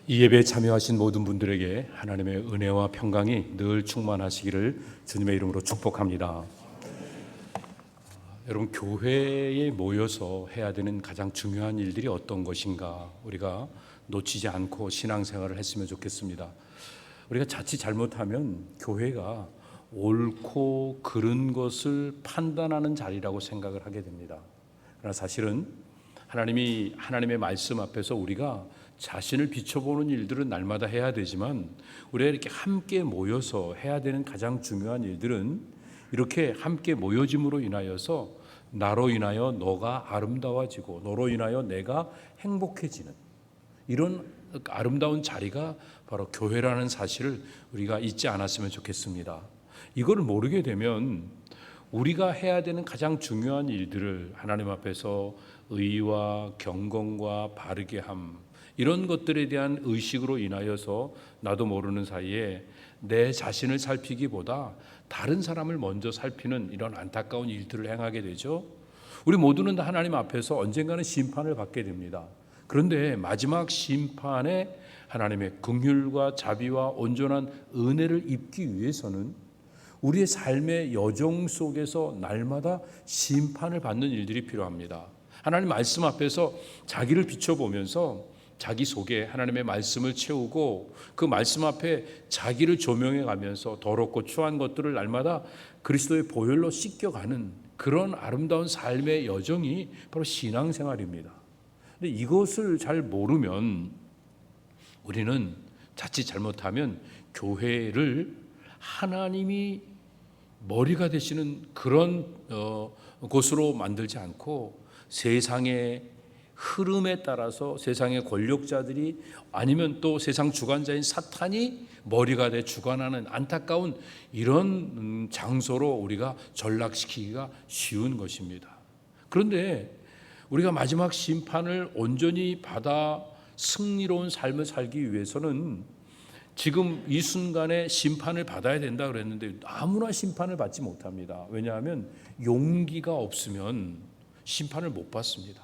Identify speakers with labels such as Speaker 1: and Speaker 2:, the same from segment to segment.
Speaker 1: 이 예배에 참여하신 모든 분들에게 하나님의 은혜와 평강이 늘 충만하시기를 주님의 이름으로 축복합니다. 여러분, 교회에 모여서 해야 되는 가장 중요한 일들이 어떤 것인가 우리가 놓치지 않고 신앙생활을 했으면 좋겠습니다. 우리가 자칫 잘못하면 교회가 옳고 그른 것을 판단하는 자리라고 생각을 하게 됩니다. 그러나 사실은 하나님의 말씀 앞에서 우리가 자신을 비춰보는 일들은 날마다 해야 되지만, 우리가 이렇게 함께 모여서 해야 되는 가장 중요한 일들은 이렇게 함께 모여짐으로 인하여서 나로 인하여 너가 아름다워지고 너로 인하여 내가 행복해지는 이런 아름다운 자리가 바로 교회라는 사실을 우리가 잊지 않았으면 좋겠습니다. 이걸 모르게 되면 우리가 해야 되는 가장 중요한 일들을 하나님 앞에서 의와 경건과 바르게 함, 이런 것들에 대한 의식으로 인하여서 나도 모르는 사이에 내 자신을 살피기보다 다른 사람을 먼저 살피는 이런 안타까운 일들을 행하게 되죠. 우리 모두는 하나님 앞에서 언젠가는 심판을 받게 됩니다. 그런데 마지막 심판에 하나님의 긍휼과 자비와 온전한 은혜를 입기 위해서는 우리의 삶의 여정 속에서 날마다 심판을 받는 일들이 필요합니다. 하나님 말씀 앞에서 자기를 비춰보면서 자기 속에 하나님의 말씀을 채우고 그 말씀 앞에 자기를 조명해 가면서 더럽고 추한 것들을 날마다 그리스도의 보혈로 씻겨가는 그런 아름다운 삶의 여정이 바로 신앙생활입니다. 근데 이것을 잘 모르면 우리는 자칫 잘못하면 교회를 하나님이 머리가 되시는 그런 곳으로 만들지 않고 세상의 흐름에 따라서 세상의 권력자들이 아니면 또 세상 주관자인 사탄이 머리가 돼 주관하는 안타까운 이런 장소로 우리가 전락시키기가 쉬운 것입니다. 그런데 우리가 마지막 심판을 온전히 받아 승리로운 삶을 살기 위해서는 지금 이 순간에 심판을 받아야 된다 그랬는데 아무나 심판을 받지 못합니다. 왜냐하면 용기가 없으면 심판을 못 받습니다.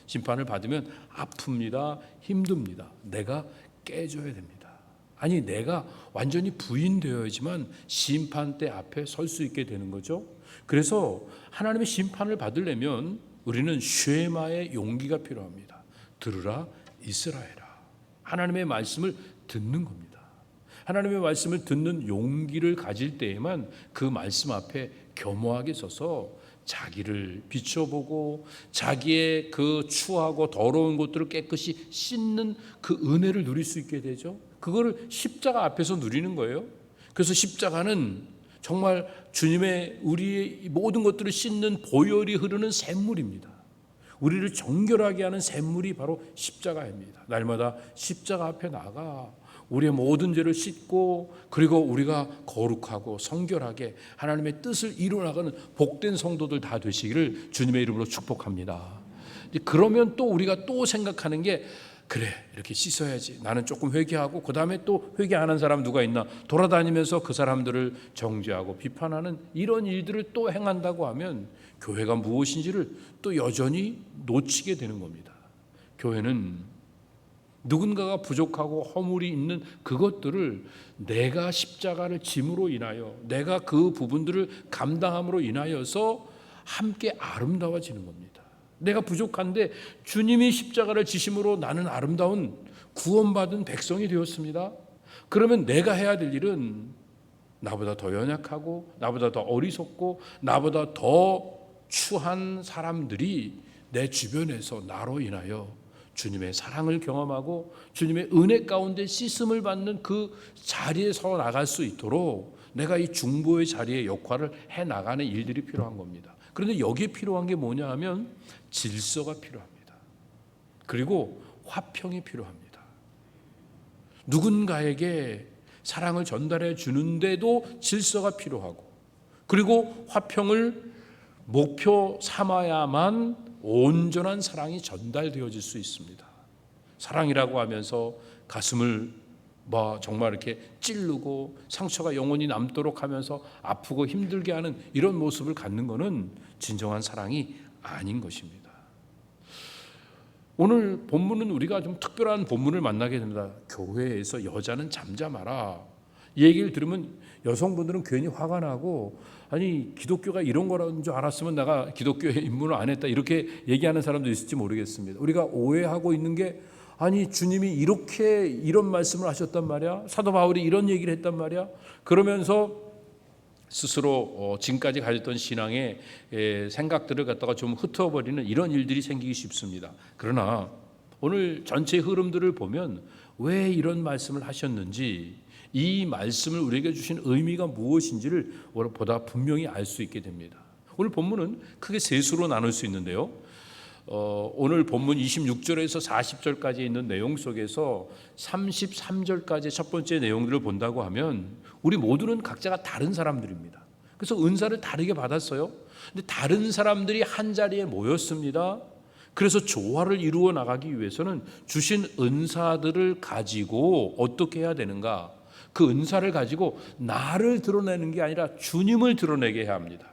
Speaker 1: 심판을 받으면 아픕니다. 힘듭니다. 내가 깨져야 됩니다. 아니, 내가 완전히 부인되어야지만 심판대 앞에 설 수 있게 되는 거죠. 그래서 하나님의 심판을 받으려면 우리는 쉐마의 용기가 필요합니다. 들으라 이스라엘아. 하나님의 말씀을 듣는 겁니다. 하나님의 말씀을 듣는 용기를 가질 때에만 그 말씀 앞에 겸허하게 서서 자기를 비춰보고 자기의 그 추하고 더러운 것들을 깨끗이 씻는 그 은혜를 누릴 수 있게 되죠. 그거를 십자가 앞에서 누리는 거예요. 그래서 십자가는 정말 주님의 우리의 모든 것들을 씻는 보혈이 흐르는 샘물입니다. 우리를 정결하게 하는 샘물이 바로 십자가입니다. 날마다 십자가 앞에 나가 우리의 모든 죄를 씻고 그리고 우리가 거룩하고 성결하게 하나님의 뜻을 이루어나가는 복된 성도들 다 되시기를 주님의 이름으로 축복합니다. 그러면 또 우리가 또 생각하는 게, 그래, 이렇게 씻어야지. 나는 조금 회개하고 그 다음에 또 회개 안 한 사람 누가 있나 돌아다니면서 그 사람들을 정죄하고 비판하는 이런 일들을 또 행한다고 하면 교회가 무엇인지를 또 여전히 놓치게 되는 겁니다. 교회는 누군가가 부족하고 허물이 있는 그것들을 내가 십자가를 짐으로 인하여 내가 그 부분들을 감당함으로 인하여서 함께 아름다워지는 겁니다. 내가 부족한데 주님이 십자가를 지심으로 나는 아름다운 구원받은 백성이 되었습니다. 그러면 내가 해야 될 일은 나보다 더 연약하고 나보다 더 어리석고 나보다 더 추한 사람들이 내 주변에서 나로 인하여 주님의 사랑을 경험하고 주님의 은혜 가운데 씻음을 받는 그 자리에 서 나갈 수 있도록 내가 이 중보의 자리의 역할을 해나가는 일들이 필요한 겁니다. 그런데 여기에 필요한 게 뭐냐 하면 질서가 필요합니다. 그리고 화평이 필요합니다. 누군가에게 사랑을 전달해 주는데도 질서가 필요하고, 그리고 화평을 목표 삼아야만 온전한 사랑이 전달되어질 수 있습니다. 사랑이라고 하면서 가슴을 정말 이렇게 찌르고 상처가 영원히 남도록 하면서 아프고 힘들게 하는 이런 모습을 갖는 것은 진정한 사랑이 아닌 것입니다. 오늘 본문은 우리가 좀 특별한 본문을 만나게 됩니다. 교회에서 여자는 잠잠하라. 이 얘기를 들으면 여성분들은 괜히 화가 나고, 아니 기독교가 이런 거라는 줄 알았으면 내가 기독교에 입문을 안 했다, 이렇게 얘기하는 사람도 있을지 모르겠습니다. 우리가 오해하고 있는 게, 아니 주님이 이렇게 이런 말씀을 하셨단 말이야, 사도 바울이 이런 얘기를 했단 말이야, 그러면서 스스로 지금까지 가졌던 신앙의 생각들을 갖다가 좀 흩어버리는 이런 일들이 생기기 쉽습니다. 그러나 오늘 전체 흐름들을 보면 왜 이런 말씀을 하셨는지, 이 말씀을 우리에게 주신 의미가 무엇인지를 보다 분명히 알 수 있게 됩니다. 오늘 본문은 크게 세 수로 나눌 수 있는데요. 오늘 본문 26절에서 40절까지 있는 내용 속에서 33절까지 첫 번째 내용들을 본다고 하면 우리 모두는 각자가 다른 사람들입니다. 그래서 은사를 다르게 받았어요. 근데 다른 사람들이 한 자리에 모였습니다. 그래서 조화를 이루어 나가기 위해서는 주신 은사들을 가지고 어떻게 해야 되는가? 그 은사를 가지고 나를 드러내는 게 아니라 주님을 드러내게 해야 합니다.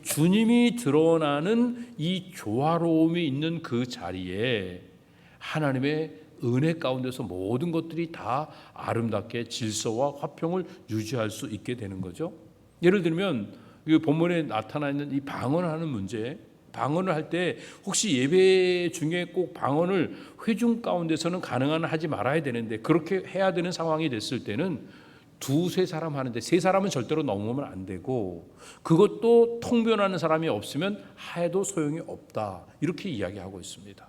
Speaker 1: 주님이 드러나는 이 조화로움이 있는 그 자리에 하나님의 은혜 가운데서 모든 것들이 다 아름답게 질서와 화평을 유지할 수 있게 되는 거죠. 예를 들면 이 본문에 나타나 있는 이 방언하는 문제, 방언을 할 때 혹시 예배 중에 꼭 방언을 회중 가운데서는 가능한 하지 말아야 되는데, 그렇게 해야 되는 상황이 됐을 때는 두세 사람 하는데 세 사람은 절대로 넘으면 안 되고, 그것도 통변하는 사람이 없으면 해도 소용이 없다, 이렇게 이야기하고 있습니다.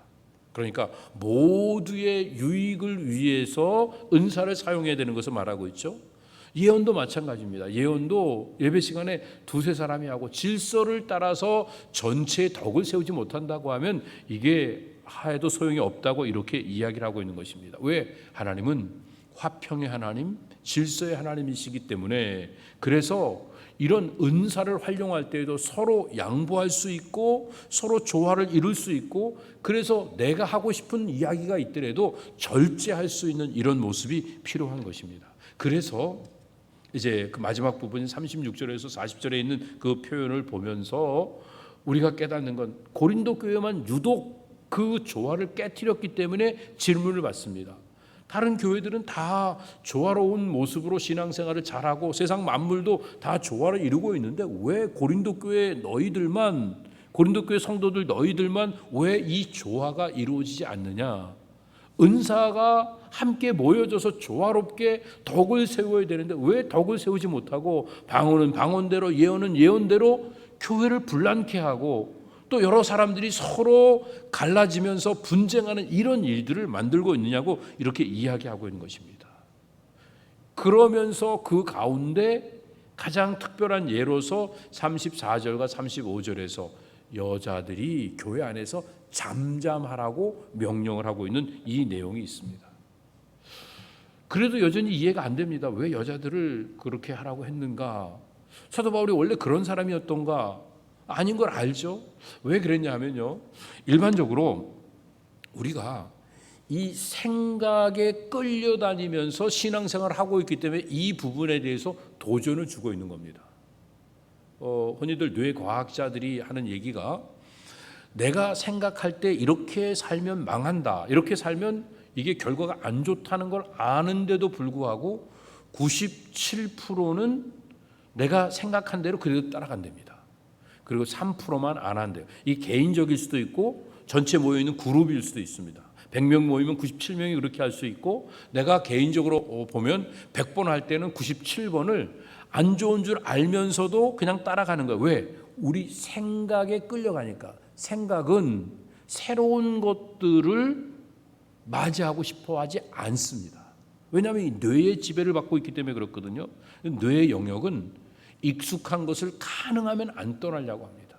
Speaker 1: 그러니까 모두의 유익을 위해서 은사를 사용해야 되는 것을 말하고 있죠. 예언도 마찬가지입니다. 예언도 예배 시간에 두세 사람이 하고 질서를 따라서 전체의 덕을 세우지 못한다고 하면 이게 해도 소용이 없다고 이렇게 이야기를 하고 있는 것입니다. 왜? 하나님은 화평의 하나님, 질서의 하나님이시기 때문에, 그래서 이런 은사를 활용할 때에도 서로 양보할 수 있고 서로 조화를 이룰 수 있고, 그래서 내가 하고 싶은 이야기가 있더라도 절제할 수 있는 이런 모습이 필요한 것입니다. 그래서 이제 그 마지막 부분 36절에서 40절에 있는 그 표현을 보면서 우리가 깨닫는 건, 고린도 교회만 유독 그 조화를 깨트렸기 때문에 질문을 받습니다. 다른 교회들은 다 조화로운 모습으로 신앙생활을 잘하고 세상 만물도 다 조화를 이루고 있는데 왜 고린도 교회 너희들만, 고린도 교회 성도들 너희들만 왜 이 조화가 이루어지지 않느냐? 은사가 함께 모여져서 조화롭게 덕을 세워야 되는데 왜 덕을 세우지 못하고 방언은 방언대로, 예언은 예언대로 교회를 분란케 하고 또 여러 사람들이 서로 갈라지면서 분쟁하는 이런 일들을 만들고 있느냐고 이렇게 이야기하고 있는 것입니다. 그러면서 그 가운데 가장 특별한 예로서 34절과 35절에서 여자들이 교회 안에서 잠잠하라고 명령을 하고 있는 이 내용이 있습니다. 그래도 여전히 이해가 안 됩니다. 왜 여자들을 그렇게 하라고 했는가? 사도 바울이 원래 그런 사람이었던가? 아닌 걸 알죠. 왜 그랬냐 하면요, 일반적으로 우리가 이 생각에 끌려다니면서 신앙생활을 하고 있기 때문에 이 부분에 대해서 도전을 주고 있는 겁니다. 흔히들 뇌과학자들이 하는 얘기가, 내가 생각할 때 이렇게 살면 망한다, 이렇게 살면 이게 결과가 안 좋다는 걸 아는데도 불구하고 97%는 내가 생각한 대로 그대로 따라간답니다. 그리고 3%만 안 한대요. 이 개인적일 수도 있고 전체 모여있는 그룹일 수도 있습니다. 100명 모이면 97명이 그렇게 할 수 있고, 내가 개인적으로 보면 100번 할 때는 97번을 안 좋은 줄 알면서도 그냥 따라가는 거예요. 왜? 우리 생각에 끌려가니까. 생각은 새로운 것들을 맞이하고 싶어 하지 않습니다. 왜냐하면 이 뇌의 지배를 받고 있기 때문에 그렇거든요. 뇌의 영역은 익숙한 것을 가능하면 안 떠나려고 합니다.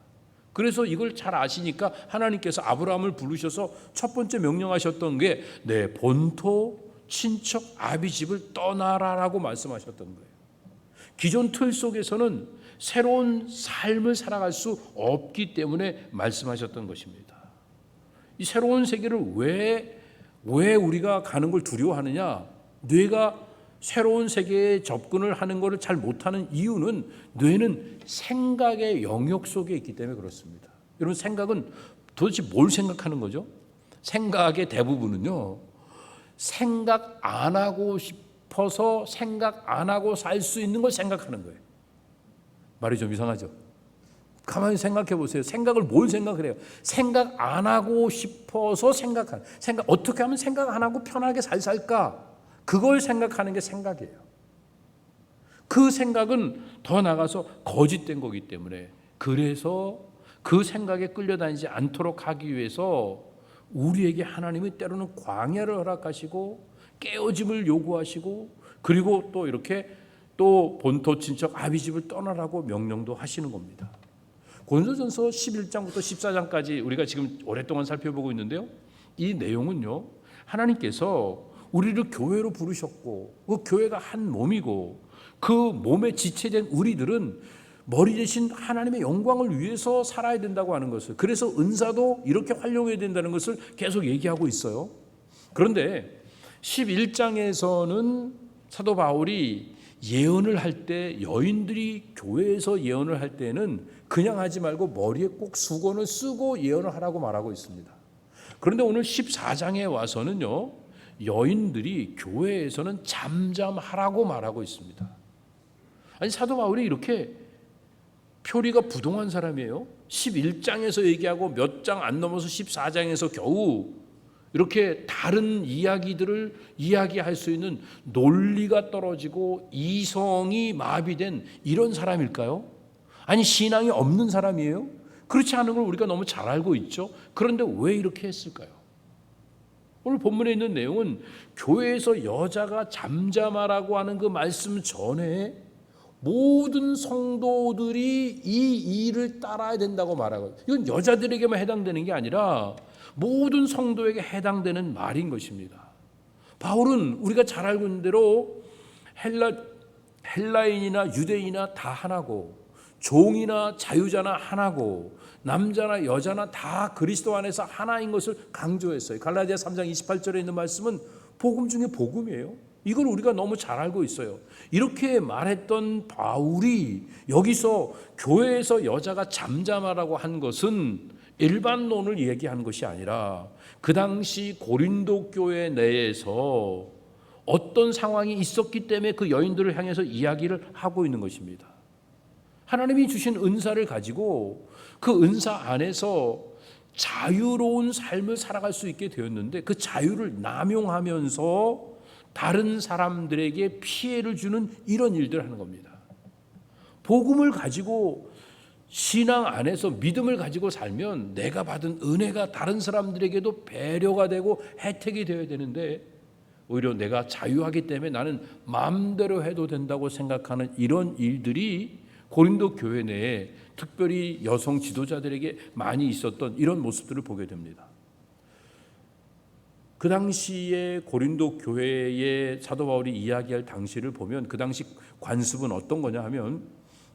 Speaker 1: 그래서 이걸 잘 아시니까 하나님께서 아브라함을 부르셔서 첫 번째 명령하셨던 게 내 본토, 친척, 아비 집을 떠나라라고 말씀하셨던 거예요. 기존 틀 속에서는 새로운 삶을 살아갈 수 없기 때문에 말씀하셨던 것입니다. 이 새로운 세계를 왜 우리가 가는 걸 두려워하느냐? 뇌가 새로운 세계에 접근을 하는 것을 잘 못하는 이유는 뇌는 생각의 영역 속에 있기 때문에 그렇습니다. 여러분, 생각은 도대체 뭘 생각하는 거죠? 생각의 대부분은요, 생각 안 하고 싶어서 생각 안 하고 살 수 있는 걸 생각하는 거예요. 말이 좀 이상하죠? 가만히 생각해 보세요. 생각을 뭘 생각을 해요? 생각 안 하고 싶어서 생각하는, 어떻게 하면 생각 안 하고 편하게 살까? 그걸 생각하는 게 생각이에요. 그 생각은 더 나가서 거짓된 거기 때문에, 그래서 그 생각에 끌려다니지 않도록 하기 위해서 우리에게 하나님이 때로는 광야를 허락하시고 깨어짐을 요구하시고, 그리고 또 이렇게 또 본토 친척 아비집을 떠나라고 명령도 하시는 겁니다. 고린도전서 11장부터 14장까지 우리가 지금 오랫동안 살펴보고 있는데요, 이 내용은요, 하나님께서 우리를 교회로 부르셨고 그 교회가 한 몸이고 그 몸의 지체된 우리들은 머리 대신 하나님의 영광을 위해서 살아야 된다고 하는 것을, 그래서 은사도 이렇게 활용해야 된다는 것을 계속 얘기하고 있어요. 그런데 11장에서는 사도 바울이 예언을 할 때, 여인들이 교회에서 예언을 할 때는 그냥 하지 말고 머리에 꼭 수건을 쓰고 예언을 하라고 말하고 있습니다. 그런데 오늘 14장에 와서는요, 여인들이 교회에서는 잠잠하라고 말하고 있습니다. 아니, 사도 바울이 이렇게 표리가 부동한 사람이에요. 11장에서 얘기하고 몇 장 안 넘어서 14장에서 겨우 이렇게 다른 이야기들을 이야기할 수 있는 논리가 떨어지고 이성이 마비된 이런 사람일까요? 아니, 신앙이 없는 사람이에요? 그렇지 않은 걸 우리가 너무 잘 알고 있죠. 그런데 왜 이렇게 했을까요? 오늘 본문에 있는 내용은 교회에서 여자가 잠잠하라고 하는 그 말씀 전에 모든 성도들이 이 일을 따라야 된다고 말하고, 이건 여자들에게만 해당되는 게 아니라 모든 성도에게 해당되는 말인 것입니다. 바울은 우리가 잘 알고 있는 대로 헬라인이나 유대인이나 다 하나고, 종이나 자유자나 하나고, 남자나 여자나 다 그리스도 안에서 하나인 것을 강조했어요. 갈라디아 3장 28절에 있는 말씀은 복음 중에 복음이에요. 이걸 우리가 너무 잘 알고 있어요. 이렇게 말했던 바울이 여기서 교회에서 여자가 잠잠하라고 한 것은 일반론을 얘기한 것이 아니라 그 당시 고린도 교회 내에서 어떤 상황이 있었기 때문에 그 여인들을 향해서 이야기를 하고 있는 것입니다. 하나님이 주신 은사를 가지고 그 은사 안에서 자유로운 삶을 살아갈 수 있게 되었는데, 그 자유를 남용하면서 다른 사람들에게 피해를 주는 이런 일들을 하는 겁니다. 복음을 가지고 신앙 안에서 믿음을 가지고 살면 내가 받은 은혜가 다른 사람들에게도 배려가 되고 혜택이 되어야 되는데, 오히려 내가 자유하기 때문에 나는 마음대로 해도 된다고 생각하는 이런 일들이 고린도 교회 내에 특별히 여성 지도자들에게 많이 있었던 이런 모습들을 보게 됩니다. 그 당시에 고린도 교회의 사도 바울이 이야기할 당시를 보면 그 당시 관습은 어떤 거냐 하면,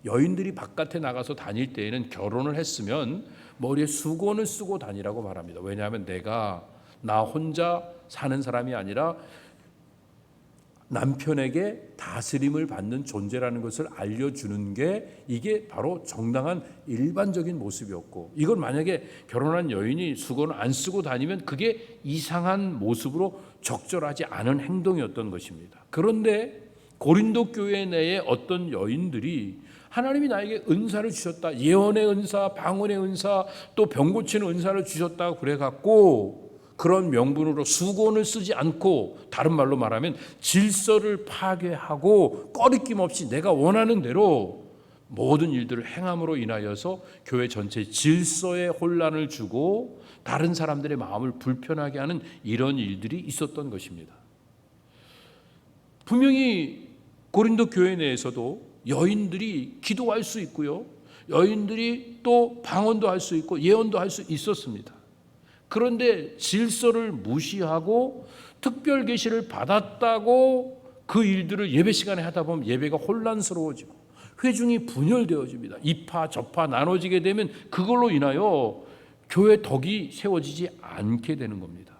Speaker 1: 여인들이 바깥에 나가서 다닐 때에는 결혼을 했으면 머리에 수건을 쓰고 다니라고 말합니다. 왜냐하면 내가 나 혼자 사는 사람이 아니라 남편에게 다스림을 받는 존재라는 것을 알려주는 게 이게 바로 정당한 일반적인 모습이었고, 이걸 만약에 결혼한 여인이 수건을 안 쓰고 다니면 그게 이상한 모습으로 적절하지 않은 행동이었던 것입니다. 그런데 고린도 교회 내에 어떤 여인들이 하나님이 나에게 은사를 주셨다, 예언의 은사, 방언의 은사, 또 병 고치는 은사를 주셨다고 그래갖고 그런 명분으로 수건을 쓰지 않고, 다른 말로 말하면 질서를 파괴하고 꺼리낌 없이 내가 원하는 대로 모든 일들을 행함으로 인하여서 교회 전체 질서에 혼란을 주고 다른 사람들의 마음을 불편하게 하는 이런 일들이 있었던 것입니다. 분명히 고린도 교회 내에서도 여인들이 기도할 수 있고요, 여인들이 또 방언도 할 수 있고 예언도 할 수 있었습니다. 그런데 질서를 무시하고 특별 계시를 받았다고 그 일들을 예배 시간에 하다 보면 예배가 혼란스러워지고 회중이 분열되어집니다. 이파 저파 나눠지게 되면 그걸로 인하여 교회 덕이 세워지지 않게 되는 겁니다.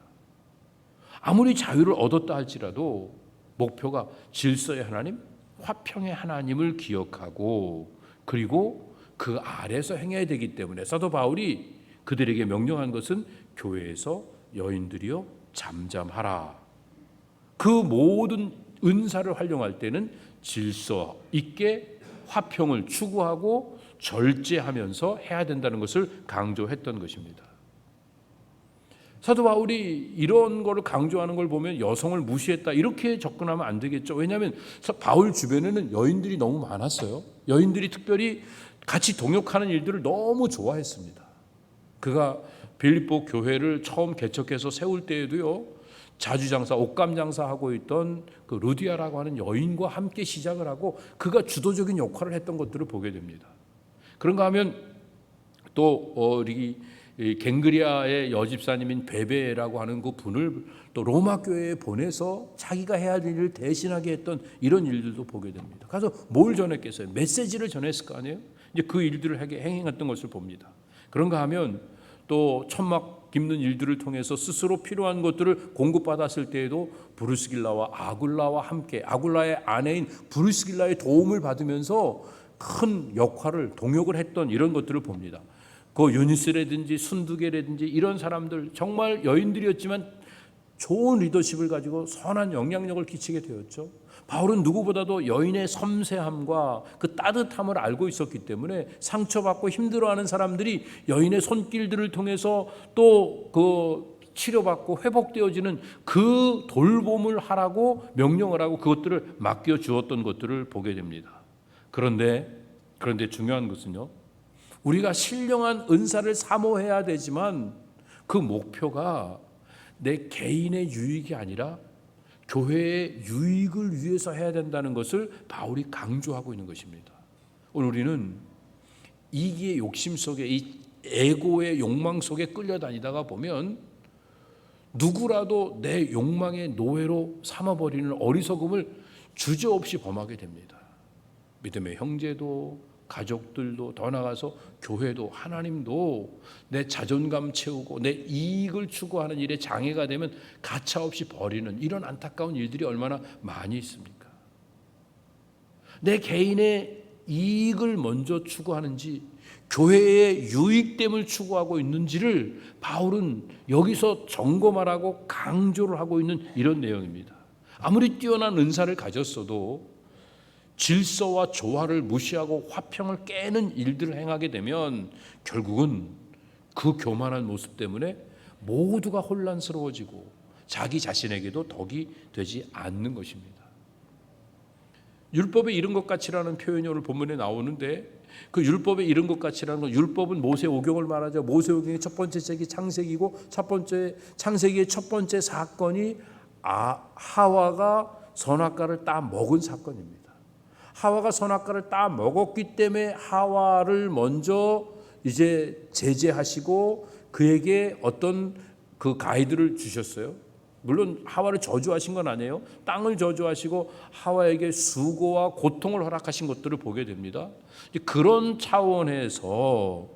Speaker 1: 아무리 자유를 얻었다 할지라도 목표가 질서의 하나님, 화평의 하나님을 기억하고 그리고 그 아래서 행해야 되기 때문에 사도 바울이 그들에게 명령한 것은 교회에서 여인들이여 잠잠하라. 그 모든 은사를 활용할 때는 질서 있게 화평을 추구하고 절제하면서 해야 된다는 것을 강조했던 것입니다. 사도 바울이 이런 거를 강조하는 걸 보면 여성을 무시했다 이렇게 접근하면 안 되겠죠. 왜냐하면 바울 주변에는 여인들이 너무 많았어요. 여인들이 특별히 같이 동역하는 일들을 너무 좋아했습니다. 그가 빌립보 교회를 처음 개척해서 세울 때에도요, 자주장사, 옷감장사하고 있던 그 루디아라고 하는 여인과 함께 시작을 하고 그가 주도적인 역할을 했던 것들을 보게 됩니다. 그런가 하면 또 우리 갱그리아의 여집사님인 베베라고 하는 그 분을 또 로마 교회에 보내서 자기가 해야 될 일을 대신하게 했던 이런 일들도 보게 됩니다. 가서 뭘 전했겠어요? 메시지를 전했을 거 아니에요? 이제 그 일들을 행했던 것을 봅니다. 그런가 하면 또 천막 깁는 일들을 통해서 스스로 필요한 것들을 공급받았을 때에도 브루스길라와 아굴라와 함께 아굴라의 아내인 브루스길라의 도움을 받으면서 큰 역할을 동역을 했던 이런 것들을 봅니다. 그 유니스라든지 순두계라든지 이런 사람들 정말 여인들이었지만 좋은 리더십을 가지고 선한 영향력을 끼치게 되었죠. 바울은 누구보다도 여인의 섬세함과 그 따뜻함을 알고 있었기 때문에 상처받고 힘들어하는 사람들이 여인의 손길들을 통해서 또 그 치료받고 회복되어지는 그 돌봄을 하라고 명령을 하고 그것들을 맡겨 주었던 것들을 보게 됩니다. 그런데 중요한 것은요, 우리가 신령한 은사를 사모해야 되지만 그 목표가 내 개인의 유익이 아니라 교회의 유익을 위해서 해야 된다는 것을 바울이 강조하고 있는 것입니다. 오늘 우리는 이기의 욕심 속에, 이 에고의 욕망 속에 끌려다니다가 보면 누구라도 내 욕망의 노예로 삼아버리는 어리석음을 주저없이 범하게 됩니다. 믿음의 형제도 가족들도 더 나아가서 교회도 하나님도 내 자존감 채우고 내 이익을 추구하는 일에 장애가 되면 가차없이 버리는 이런 안타까운 일들이 얼마나 많이 있습니까? 내 개인의 이익을 먼저 추구하는지 교회의 유익됨을 추구하고 있는지를 바울은 여기서 점검하라고 강조를 하고 있는 이런 내용입니다. 아무리 뛰어난 은사를 가졌어도 질서와 조화를 무시하고 화평을 깨는 일들을 행하게 되면 결국은 그 교만한 모습 때문에 모두가 혼란스러워지고 자기 자신에게도 덕이 되지 않는 것입니다. 율법에 이른 것 같이라는 표현이 오늘 본문에 나오는데 그 율법에 이른 것 같이라는 건 율법은 모세오경을 말하죠. 모세오경의 첫 번째 책이 창세기고 창세기의 첫 번째 사건이 하와가 선악과를 따 먹은 사건입니다. 하와가 선악과를 따 먹었기 때문에 하와를 먼저 이제 제재하시고 그에게 어떤 그 가이드를 주셨어요. 물론 하와를 저주하신 건 아니에요. 땅을 저주하시고 하와에게 수고와 고통을 허락하신 것들을 보게 됩니다. 그런 차원에서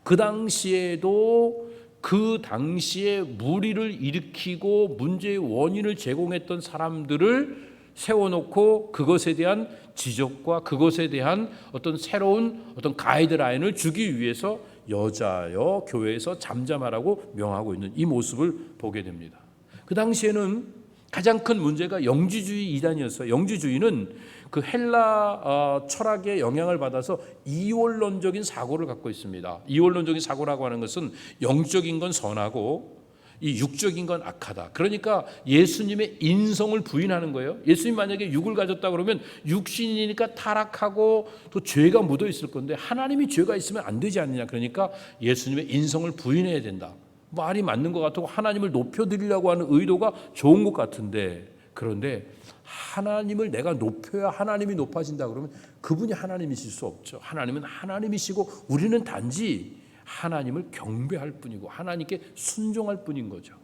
Speaker 1: 그 당시에도 그 당시에 무리를 일으키고 문제의 원인을 제공했던 사람들을 세워놓고 그것에 대한 지적과 그것에 대한 어떤 새로운 어떤 가이드라인을 주기 위해서 여자여 교회에서 잠잠하라고 명하고 있는 이 모습을 보게 됩니다. 그 당시에는 가장 큰 문제가 영지주의 이단이었어요. 영지주의는 그 헬라 철학의 영향을 받아서 이원론적인 사고를 갖고 있습니다. 이원론적인 사고라고 하는 것은 영적인 건 선하고 이 육적인 건 악하다. 그러니까 예수님의 인성을 부인하는 거예요. 예수님 만약에 육을 가졌다 그러면 육신이니까 타락하고 또 죄가 묻어 있을 건데 하나님이 죄가 있으면 안 되지 않느냐. 그러니까 예수님의 인성을 부인해야 된다. 말이 맞는 것 같고 하나님을 높여드리려고 하는 의도가 좋은 것 같은데, 그런데 하나님을 내가 높여야 하나님이 높아진다 그러면 그분이 하나님이실 수 없죠. 하나님은 하나님이시고 우리는 단지 하나님을 경배할 뿐이고 하나님께 순종할 뿐인 거죠.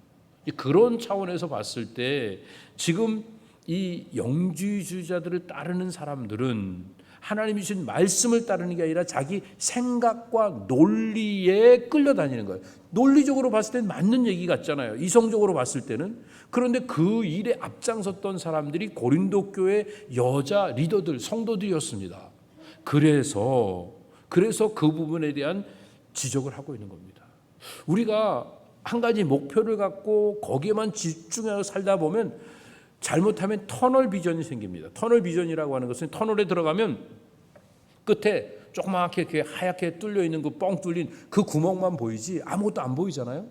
Speaker 1: 그런 차원에서 봤을 때 지금 이 영지주의자들을 따르는 사람들은 하나님이 주신 말씀을 따르는 게 아니라 자기 생각과 논리에 끌려다니는 거예요. 논리적으로 봤을 때는 맞는 얘기 같잖아요. 이성적으로 봤을 때는. 그런데 그 일에 앞장섰던 사람들이 고린도 교회 여자 리더들, 성도들이었습니다. 그래서 그 부분에 대한 지적을 하고 있는 겁니다. 우리가 한 가지 목표를 갖고 거기에만 집중해서 살다 보면 잘못하면 터널 비전이 생깁니다. 터널 비전이라고 하는 것은 터널에 들어가면 끝에 조그맣게 이렇게 하얗게 뚫려 있는 그 뻥 뚫린 그 구멍만 보이지 아무것도 안 보이잖아요.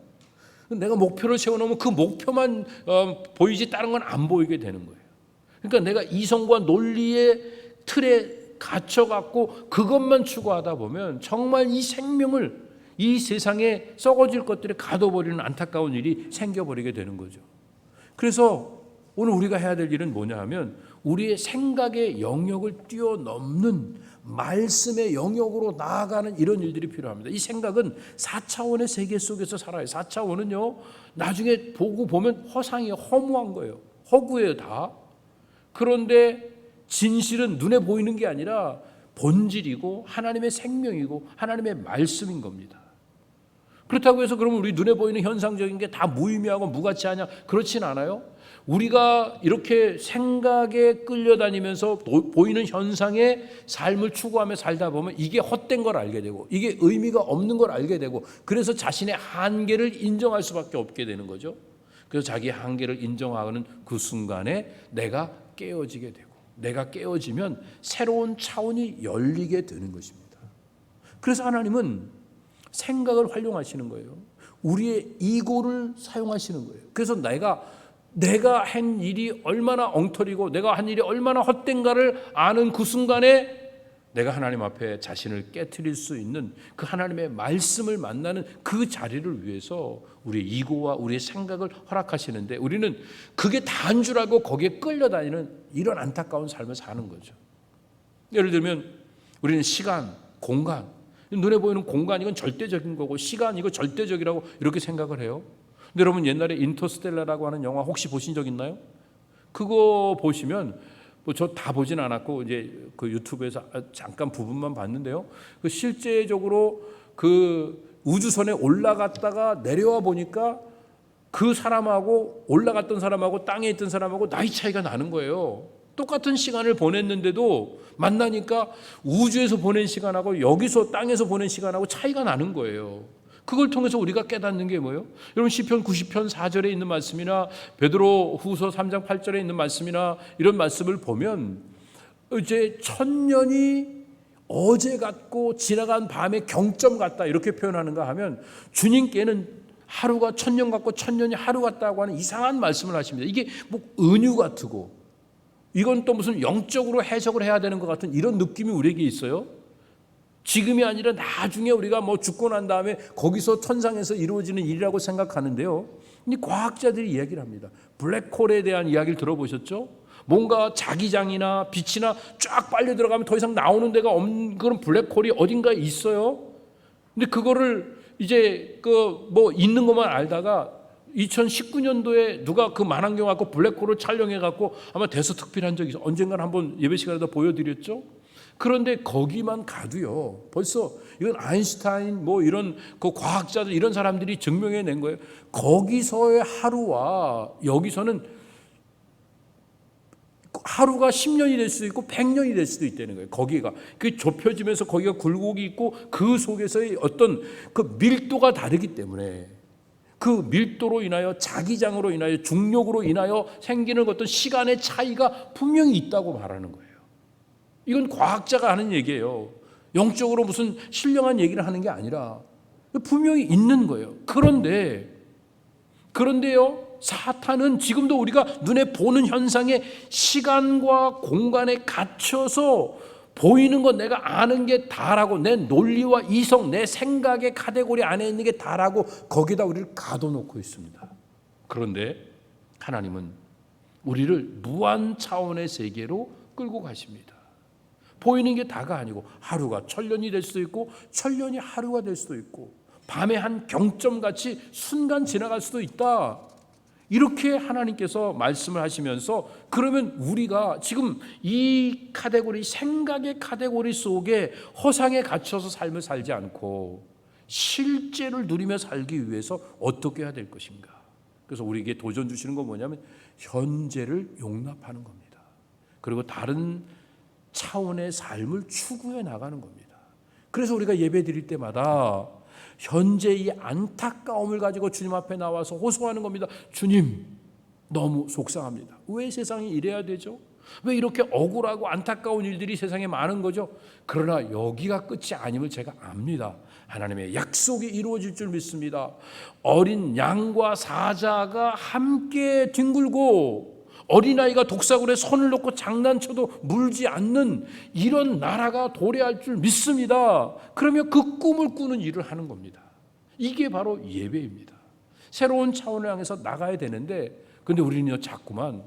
Speaker 1: 내가 목표를 세워놓으면 그 목표만 보이지 다른 건 안 보이게 되는 거예요. 그러니까 내가 이성과 논리의 틀에 갇혀갖고 그것만 추구하다 보면 정말 이 생명을 이 세상에 썩어질 것들에 가둬버리는 안타까운 일이 생겨버리게 되는 거죠. 그래서 오늘 우리가 해야 될 일은 뭐냐 하면 우리의 생각의 영역을 뛰어넘는 말씀의 영역으로 나아가는 이런 일들이 필요합니다. 이 생각은 4차원의 세계 속에서 살아요. 4차원은요 나중에 보면 허상이에요. 허무한 거예요. 허구예요 다. 그런데 진실은 눈에 보이는 게 아니라 본질이고 하나님의 생명이고 하나님의 말씀인 겁니다. 그렇다고 해서 그러면 우리 눈에 보이는 현상적인 게 다 무의미하고 무가치하냐? 그렇진 않아요. 우리가 이렇게 생각에 끌려다니면서 보이는 현상의 삶을 추구하며 살다 보면 이게 헛된 걸 알게 되고 이게 의미가 없는 걸 알게 되고 그래서 자신의 한계를 인정할 수밖에 없게 되는 거죠. 그래서 자기 한계를 인정하는 그 순간에 내가 깨어지게 되고 내가 깨어지면 새로운 차원이 열리게 되는 것입니다. 그래서 하나님은 생각을 활용하시는 거예요. 우리의 이고를 사용하시는 거예요. 그래서 내가 한 일이 얼마나 엉터리고 내가 한 일이 얼마나 헛된가를 아는 그 순간에 내가 하나님 앞에 자신을 깨트릴 수 있는 그 하나님의 말씀을 만나는 그 자리를 위해서 우리의 이고와 우리의 생각을 허락하시는데 우리는 그게 다인 줄 알고 거기에 끌려다니는 이런 안타까운 삶을 사는 거죠. 예를 들면 우리는 시간, 공간, 눈에 보이는 공간 이건 절대적인 거고 시간 이거 절대적이라고 이렇게 생각을 해요. 근데 여러분 옛날에 인터스텔라라고 하는 영화 혹시 보신 적 있나요? 그거 보시면 저 다 보진 않았고 이제 그 유튜브에서 잠깐 부분만 봤는데요. 그 실제적으로 그 우주선에 올라갔다가 내려와 보니까 그 사람하고 올라갔던 사람하고 땅에 있던 사람하고 나이 차이가 나는 거예요. 똑같은 시간을 보냈는데도 만나니까 우주에서 보낸 시간하고 여기서 땅에서 보낸 시간하고 차이가 나는 거예요. 그걸 통해서 우리가 깨닫는 게 뭐예요? 여러분 시편 90편 4절에 있는 말씀이나 베드로 후서 3장 8절에 있는 말씀이나 이런 말씀을 보면 이제 천년이 어제 같고 지나간 밤의 경점 같다 이렇게 표현하는가 하면 주님께는 하루가 천년 같고 천년이 하루 같다고 하는 이상한 말씀을 하십니다. 이게 뭐 은유 같고 이건 또 무슨 영적으로 해석을 해야 되는 것 같은 이런 느낌이 우리에게 있어요. 지금이 아니라 나중에 우리가 뭐 죽고 난 다음에 거기서 천상에서 이루어지는 일이라고 생각하는데요. 근데 과학자들이 이야기를 합니다. 블랙홀에 대한 이야기를 들어보셨죠? 뭔가 자기장이나 빛이나 쫙 빨려 들어가면 더 이상 나오는 데가 없는 그런 블랙홀이 어딘가에 있어요. 근데 그거를 이제 그 뭐 있는 것만 알다가 2019년도에 누가 그 만환경 갖고 블랙홀을 촬영해 갖고 아마 대서특필한 적이 있어. 언젠가는 한번 예배 시간에도 보여드렸죠. 그런데 거기만 가도요. 벌써 이건 아인슈타인 뭐 이런 그 과학자들 이런 사람들이 증명해 낸 거예요. 거기서의 하루와 여기서는 하루가 10년이 될 수도 있고 100년이 될 수도 있다는 거예요. 거기가 그 좁혀지면서 거기가 굴곡이 있고 그 속에서의 어떤 그 밀도가 다르기 때문에 그 밀도로 인하여 자기장으로 인하여 중력으로 인하여 생기는 어떤 시간의 차이가 분명히 있다고 말하는 거예요. 이건 과학자가 하는 얘기예요. 영적으로 무슨 신령한 얘기를 하는 게 아니라 분명히 있는 거예요. 그런데요, 사탄은 지금도 우리가 눈에 보는 현상에 시간과 공간에 갇혀서 보이는 건 내가 아는 게 다라고 내 논리와 이성, 내 생각의 카테고리 안에 있는 게 다라고 거기다 우리를 가둬놓고 있습니다. 그런데 하나님은 우리를 무한 차원의 세계로 끌고 가십니다. 보이는 게 다가 아니고 하루가 천년이 될 수도 있고 천년이 하루가 될 수도 있고 밤의 한 경점같이 순간 지나갈 수도 있다. 이렇게 하나님께서 말씀을 하시면서 그러면 우리가 지금 이 카테고리 생각의 카테고리 속에 허상에 갇혀서 삶을 살지 않고 실제를 누리며 살기 위해서 어떻게 해야 될 것인가. 그래서 우리에게 도전 주시는 건 뭐냐면 현재를 용납하는 겁니다. 그리고 다른 차원의 삶을 추구해 나가는 겁니다. 그래서 우리가 예배 드릴 때마다 현재 이 안타까움을 가지고 주님 앞에 나와서 호소하는 겁니다. 주님, 너무 속상합니다. 왜 세상이 이래야 되죠? 왜 이렇게 억울하고 안타까운 일들이 세상에 많은 거죠? 그러나 여기가 끝이 아님을 제가 압니다. 하나님의 약속이 이루어질 줄 믿습니다. 어린 양과 사자가 함께 뒹굴고 어린아이가 독사굴에 손을 놓고 장난쳐도 물지 않는 이런 나라가 도래할 줄 믿습니다. 그러면 그 꿈을 꾸는 일을 하는 겁니다. 이게 바로 예배입니다. 새로운 차원을 향해서 나가야 되는데, 근데 우리는요 자꾸만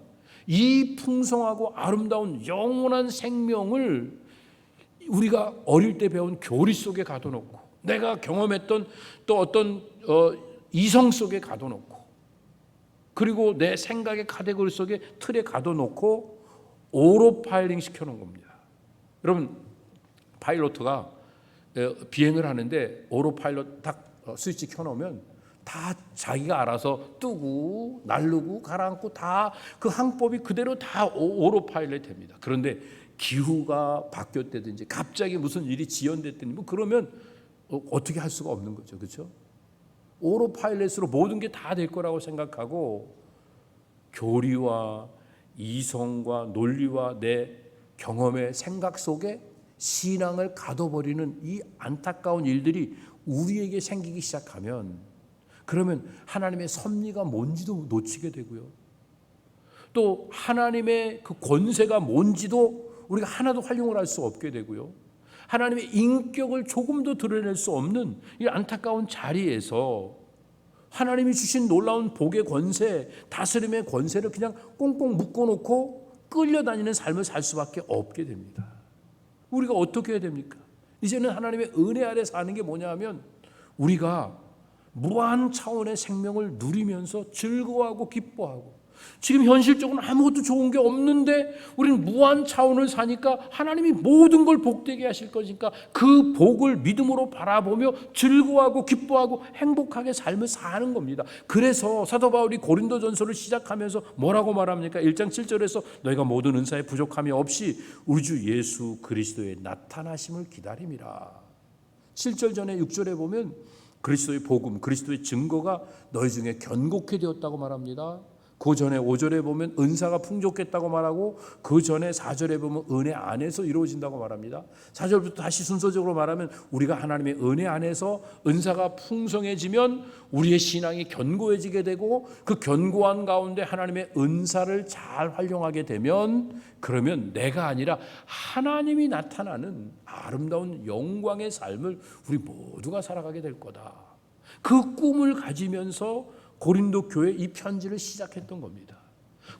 Speaker 1: 이 풍성하고 아름다운 영원한 생명을 우리가 어릴 때 배운 교리 속에 가둬놓고, 내가 경험했던 또 어떤 이성 속에 가둬놓고, 그리고 내 생각의 카테고리 속에 틀에 가둬놓고 오로파일링 시켜놓은 겁니다. 여러분, 파일로트가 비행을 하는데 오로파일럿 딱 스위치 켜놓으면 다 자기가 알아서 뜨고 날르고 가라앉고 다 그 항법이 그대로 다 오로파일럿 됩니다. 그런데 기후가 바뀌었다든지 갑자기 무슨 일이 지연됐다든지 뭐 그러면 어떻게 할 수가 없는 거죠. 그렇죠? 오로파일럿으로 모든 게 다 될 거라고 생각하고 교리와 이성과 논리와 내 경험의 생각 속에 신앙을 가둬버리는 이 안타까운 일들이 우리에게 생기기 시작하면, 그러면 하나님의 섭리가 뭔지도 놓치게 되고요, 또 하나님의 그 권세가 뭔지도 우리가 하나도 활용을 할 수 없게 되고요, 하나님의 인격을 조금도 드러낼 수 없는 이 안타까운 자리에서 하나님이 주신 놀라운 복의 권세, 다스림의 권세를 그냥 꽁꽁 묶어놓고 끌려다니는 삶을 살 수밖에 없게 됩니다. 우리가 어떻게 해야 됩니까? 이제는 하나님의 은혜 아래 사는 게 뭐냐 하면, 우리가 무한 차원의 생명을 누리면서 즐거워하고 기뻐하고, 지금 현실적으로는 아무것도 좋은 게 없는데 우리는 무한 차원을 사니까 하나님이 모든 걸 복되게 하실 것이니까 그 복을 믿음으로 바라보며 즐거워하고 기뻐하고 행복하게 삶을 사는 겁니다. 그래서 사도 바울이 고린도전서를 시작하면서 뭐라고 말합니까? 1장 7절에서 너희가 모든 은사에 부족함이 없이 우리 주 예수 그리스도의 나타나심을 기다림이라. 7절 전에 6절에 보면 그리스도의 복음, 그리스도의 증거가 너희 중에 견고케 되었다고 말합니다. 그 전에 5절에 보면 은사가 풍족했다고 말하고, 그 전에 4절에 보면 은혜 안에서 이루어진다고 말합니다. 4절부터 다시 순서적으로 말하면 우리가 하나님의 은혜 안에서 은사가 풍성해지면 우리의 신앙이 견고해지게 되고, 그 견고한 가운데 하나님의 은사를 잘 활용하게 되면, 그러면 내가 아니라 하나님이 나타나는 아름다운 영광의 삶을 우리 모두가 살아가게 될 거다. 그 꿈을 가지면서 고린도 교회 이 편지를 시작했던 겁니다.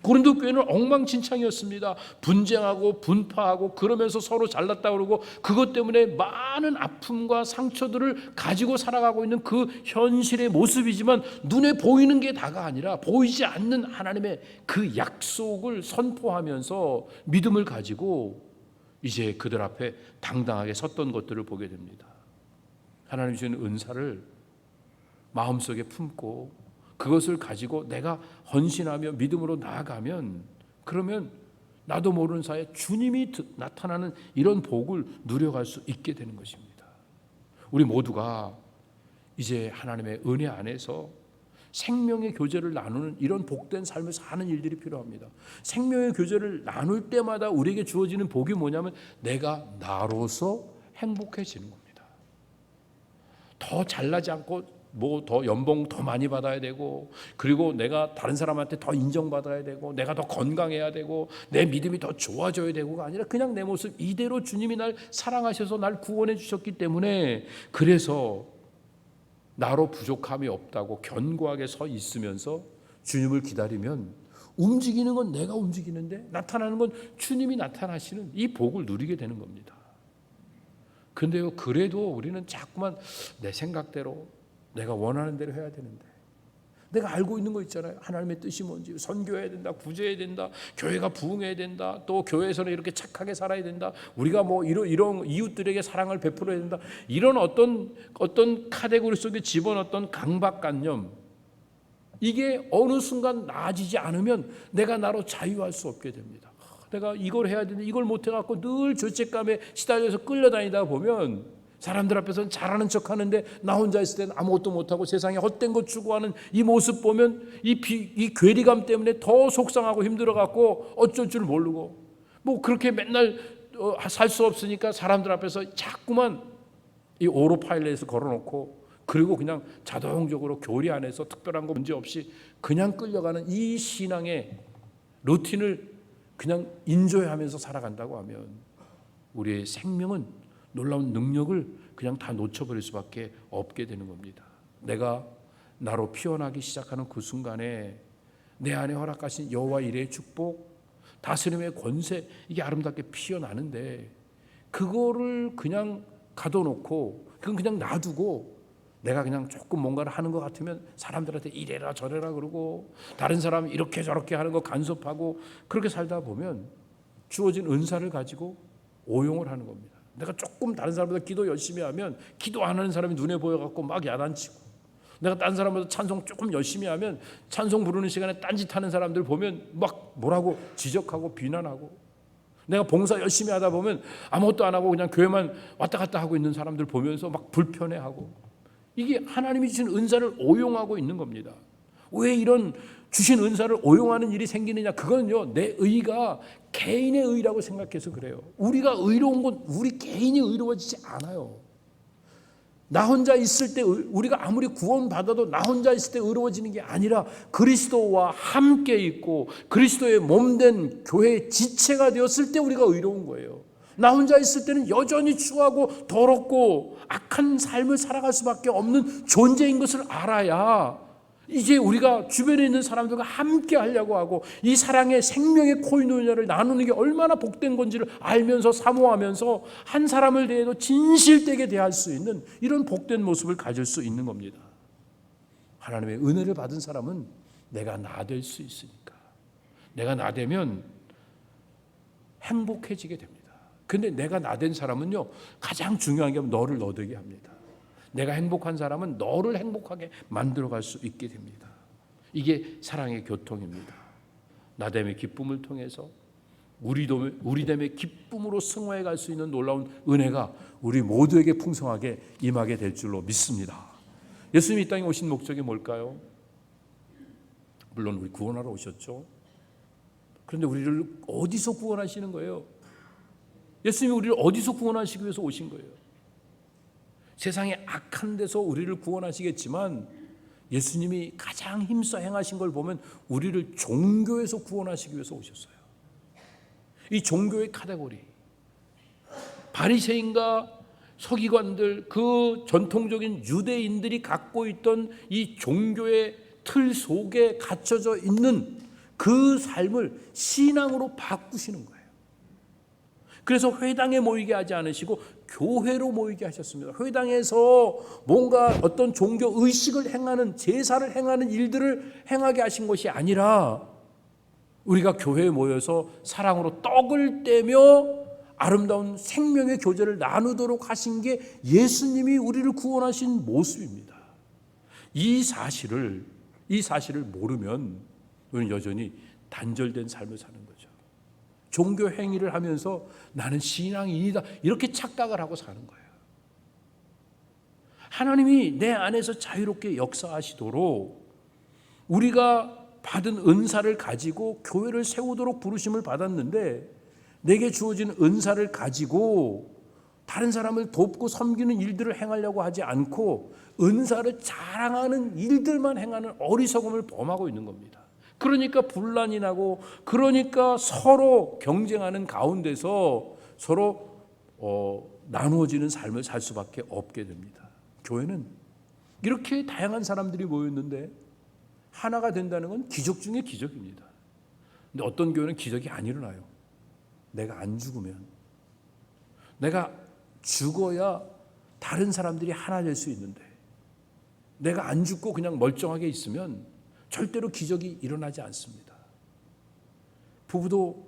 Speaker 1: 고린도 교회는 엉망진창이었습니다. 분쟁하고 분파하고 그러면서 서로 잘났다 그러고, 그것 때문에 많은 아픔과 상처들을 가지고 살아가고 있는 그 현실의 모습이지만, 눈에 보이는 게 다가 아니라 보이지 않는 하나님의 그 약속을 선포하면서 믿음을 가지고 이제 그들 앞에 당당하게 섰던 것들을 보게 됩니다. 하나님 주신 은사를 마음속에 품고 그것을 가지고 내가 헌신하며 믿음으로 나아가면, 그러면 나도 모르는 사이에 주님이 나타나는 이런 복을 누려갈 수 있게 되는 것입니다. 우리 모두가 이제 하나님의 은혜 안에서 생명의 교제를 나누는 이런 복된 삶을 사는 일들이 필요합니다. 생명의 교제를 나눌 때마다 우리에게 주어지는 복이 뭐냐면, 내가 나로서 행복해지는 겁니다. 더 잘나지 않고 뭐 더 연봉 더 많이 받아야 되고, 그리고 내가 다른 사람한테 더 인정받아야 되고, 내가 더 건강해야 되고, 내 믿음이 더 좋아져야 되고가 아니라 그냥 내 모습 이대로 주님이 날 사랑하셔서 날 구원해 주셨기 때문에, 그래서 나로 부족함이 없다고 견고하게 서 있으면서 주님을 기다리면, 움직이는 건 내가 움직이는데 나타나는 건 주님이 나타나시는 이 복을 누리게 되는 겁니다. 근데요, 그래도 우리는 자꾸만 내 생각대로 내가 원하는 대로 해야 되는데, 내가 알고 있는 거 있잖아요. 하나님의 뜻이 뭔지, 선교해야 된다, 구제해야 된다, 교회가 부흥해야 된다, 또 교회에서는 이렇게 착하게 살아야 된다, 우리가 뭐 이런 이웃들에게 사랑을 베풀어야 된다, 이런 어떤 카테고리 속에 집어넣었던 강박관념, 이게 어느 순간 나아지지 않으면 내가 나로 자유할 수 없게 됩니다. 내가 이걸 해야 되는데 이걸 못 해갖고 늘 죄책감에 시달려서 끌려다니다 보면 사람들 앞에서는 잘하는 척하는데 나 혼자 있을 때는 아무것도 못하고 세상에 헛된 것 추구하는 이 모습 보면 이 괴리감 때문에 더 속상하고 힘들어갖고 어쩔 줄 모르고 뭐 그렇게 맨날 살 수 없으니까 사람들 앞에서 자꾸만 이 오로파일렛을 걸어놓고 그리고 그냥 자동적으로 교리 안에서 특별한 거 문제 없이 그냥 끌려가는 이 신앙의 루틴을 그냥 인조해하면서 살아간다고 하면 우리의 생명은 놀라운 능력을 그냥 다 놓쳐버릴 수밖에 없게 되는 겁니다. 내가 나로 피어나기 시작하는 그 순간에 내 안에 허락하신 여호와 이레의 축복, 다스림의 권세, 이게 아름답게 피어나는데 그거를 그냥 가둬놓고 그건 그냥 놔두고 내가 그냥 조금 뭔가를 하는 것 같으면 사람들한테 이래라 저래라 그러고 다른 사람이 이렇게 저렇게 하는 거 간섭하고 그렇게 살다 보면 주어진 은사를 가지고 오용을 하는 겁니다. 내가 조금 다른 사람보다 기도 열심히 하면 기도 안 하는 사람이 눈에 보여갖고 막 야단치고, 내가 다른 사람보다 찬송 조금 열심히 하면 찬송 부르는 시간에 딴짓하는 사람들 보면 막 뭐라고 지적하고 비난하고, 내가 봉사 열심히 하다 보면 아무것도 안 하고 그냥 교회만 왔다 갔다 하고 있는 사람들 보면서 막 불편해하고, 이게 하나님이 주신 은사를 오용하고 있는 겁니다. 왜 이런 주신 은사를 오용하는 일이 생기느냐? 그건요, 내 의가 개인의 의라고 생각해서 그래요. 우리가 의로운 건 우리 개인이 의로워지지 않아요. 나 혼자 있을 때, 우리가 아무리 구원받아도 나 혼자 있을 때 의로워지는 게 아니라 그리스도와 함께 있고 그리스도의 몸된 교회의 지체가 되었을 때 우리가 의로운 거예요. 나 혼자 있을 때는 여전히 추하고 더럽고 악한 삶을 살아갈 수밖에 없는 존재인 것을 알아야 이제 우리가 주변에 있는 사람들과 함께 하려고 하고 이 사랑의 생명의 코이노니아를 나누는 게 얼마나 복된 건지를 알면서 사모하면서 한 사람을 대해도 진실되게 대할 수 있는 이런 복된 모습을 가질 수 있는 겁니다. 하나님의 은혜를 받은 사람은 내가 나 될 수 있으니까, 내가 나 되면 행복해지게 됩니다. 근데 내가 나 된 사람은요, 가장 중요한 게 너를 너되게 합니다. 내가 행복한 사람은 너를 행복하게 만들어갈 수 있게 됩니다. 이게 사랑의 교통입니다. 나됨의 기쁨을 통해서 우리됨의 기쁨으로 승화해 갈 수 있는 놀라운 은혜가 우리 모두에게 풍성하게 임하게 될 줄로 믿습니다. 예수님이 이 땅에 오신 목적이 뭘까요? 물론 우리 구원하러 오셨죠. 그런데 우리를 어디서 구원하시는 거예요? 예수님이 우리를 어디서 구원하시기 위해서 오신 거예요? 세상의 악한 데서 우리를 구원하시겠지만 예수님이 가장 힘써 행하신 걸 보면 우리를 종교에서 구원하시기 위해서 오셨어요. 이 종교의 카테고리, 바리새인과 서기관들, 그 전통적인 유대인들이 갖고 있던 이 종교의 틀 속에 갇혀져 있는 그 삶을 신앙으로 바꾸시는 거예요. 그래서 회당에 모이게 하지 않으시고 교회로 모이게 하셨습니다. 회당에서 뭔가 어떤 종교 의식을 행하는, 제사를 행하는 일들을 행하게 하신 것이 아니라 우리가 교회에 모여서 사랑으로 떡을 떼며 아름다운 생명의 교제를 나누도록 하신 게 예수님이 우리를 구원하신 모습입니다. 이 사실을 모르면 우리는 여전히 단절된 삶을 사는 거죠. 종교 행위를 하면서 나는 신앙인이다 이렇게 착각을 하고 사는 거예요. 하나님이 내 안에서 자유롭게 역사하시도록 우리가 받은 은사를 가지고 교회를 세우도록 부르심을 받았는데, 내게 주어진 은사를 가지고 다른 사람을 돕고 섬기는 일들을 행하려고 하지 않고 은사를 자랑하는 일들만 행하는 어리석음을 범하고 있는 겁니다. 그러니까 분란이 나고, 그러니까 서로 경쟁하는 가운데서 서로 나누어지는 삶을 살 수밖에 없게 됩니다. 교회는 이렇게 다양한 사람들이 모였는데 하나가 된다는 건 기적 중에 기적입니다. 근데 어떤 교회는 기적이 안 일어나요. 내가 안 죽으면, 내가 죽어야 다른 사람들이 하나 될 수 있는데 내가 안 죽고 그냥 멀쩡하게 있으면 절대로 기적이 일어나지 않습니다. 부부도